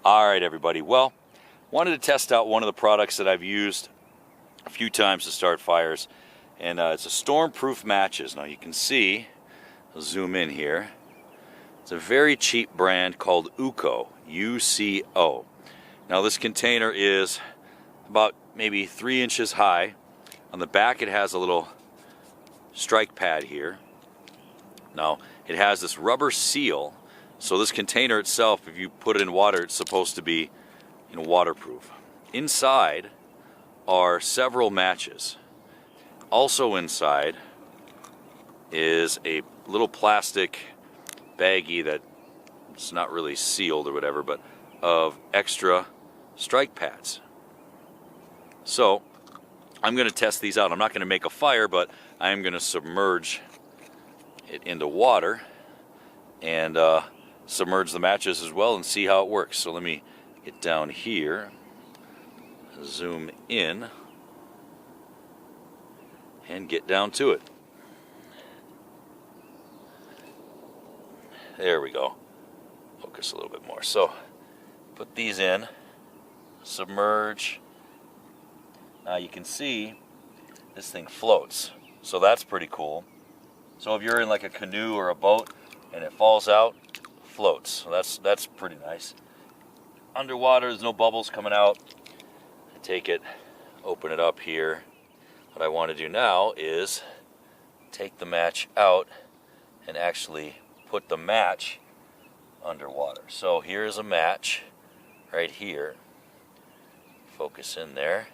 All right, everybody. Well, wanted to test out one of the products that I've used a few times to start fires, and it's a Stormproof Matches. Now you can see, I'll zoom in here. It's a very cheap brand called UCO, UCO. Now this container is about maybe 3 inches high. On the back it has a little strike pad here. Now it has this rubber seal, so this container itself, if you put it in water, it's supposed to be waterproof. Inside are several matches. Also inside is a little plastic baggie that it's not really sealed or whatever, but of extra strike pads. So I'm going to test these out. I'm not going to make a fire, but I am going to submerge it into water and submerge the matches as well and see how it works. So let me get down here, zoom in, and get down to it. There we go. Focus a little bit more. So put these in, submerge. Now you can see this thing floats, so that's pretty cool. So if you're in like a canoe or a boat and it falls out, floats. So that's pretty nice. Underwater, there's no bubbles coming out. I take it, open it up here. What I want to do now is take the match out and actually put the match underwater. So here's a match right here. Focus in there.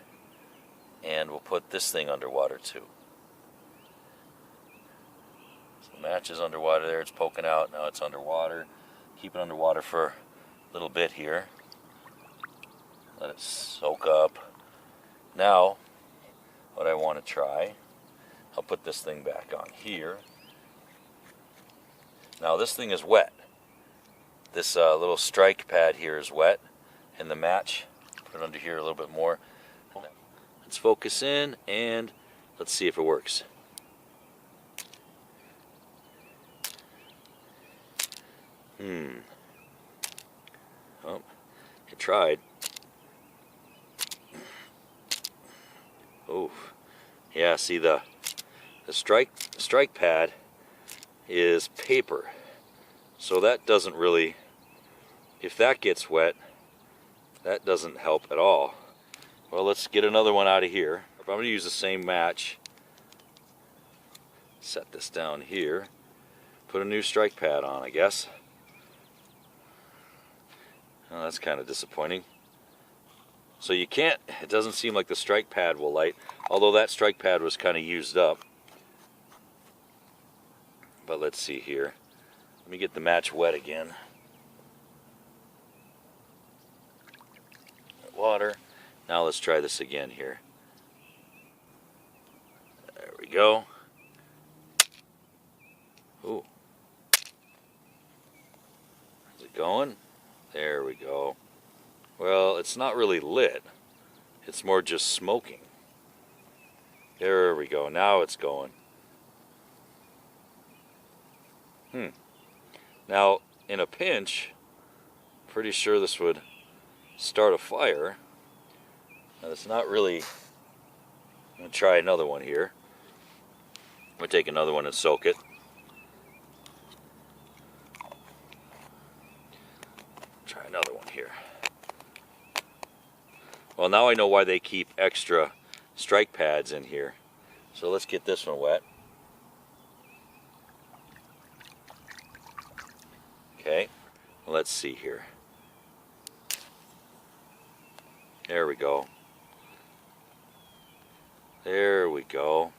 And we'll put this thing underwater too. So the match is underwater there, it's poking out, now it's underwater. Keep it underwater for a little bit here. Let it soak up. Now, what I want to try, I'll put this thing back on here. Now this thing is wet. This little strike pad here is wet, and the match, put it under here a little bit more. Let's focus in and let's see if it works. Oh, it tried. Oh, yeah, see the strike pad is paper. So that doesn't really, if that gets wet, that doesn't help at all. Well, let's get another one out of here. I'm going to use the same match. Set this down here. Put a new strike pad on, I guess. Oh, that's kind of disappointing. So you can't, it doesn't seem like the strike pad will light, although that strike pad was kind of used up. But let's see here. Let me get the match wet again. Water. Now let's try this again here. There we go. Ooh. Is it going? There we go. Well, it's not really lit. It's more just smoking. There we go. Now it's going. Now, in a pinch, pretty sure this would start a fire. Now, it's not really. I'm going to try another one here. I'm going to take another one and soak it. Try another one here. Well, now I know why they keep extra strike pads in here. So let's get this one wet. Okay, let's see here. There we go. There we go.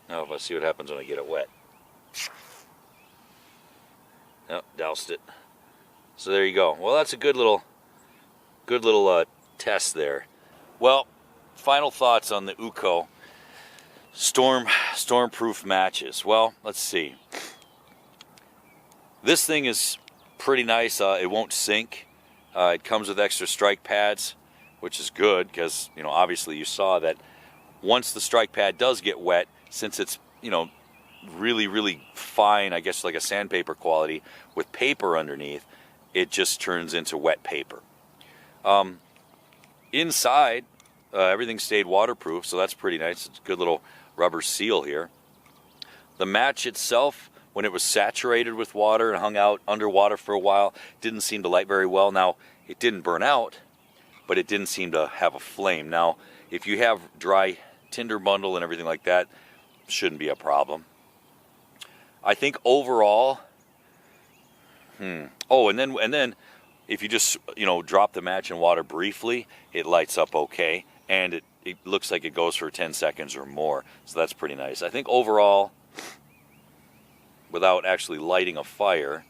Now let's see what happens when I get it wet. Oh, doused it. So there you go. Well, that's a good little test there. Well, final thoughts on the UCO Stormproof Matches. Well, let's see. This thing is pretty nice. It won't sink. It comes with extra strike pads, which is good because, obviously you saw that once the strike pad does get wet, since it's, really, really fine, I guess like a sandpaper quality with paper underneath, it just turns into wet paper. Inside, everything stayed waterproof, so that's pretty nice. It's a good little rubber seal here. The match itself, when it was saturated with water and hung out underwater for a while, didn't seem to light very well. Now, it didn't burn out, but it didn't seem to have a flame. Now, if you have dry tinder bundle and everything like that, shouldn't be a problem. I think overall, oh, and then if you just, drop the match in water briefly, it lights up okay, and it looks like it goes for 10 seconds or more. So that's pretty nice. I think overall, without actually lighting a fire,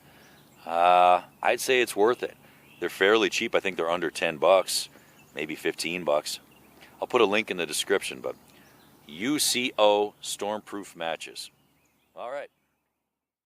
I'd say it's worth it. They're fairly cheap. I think they're under 10 bucks, maybe 15 bucks. I'll put a link in the description, but UCO Stormproof Matches. All right.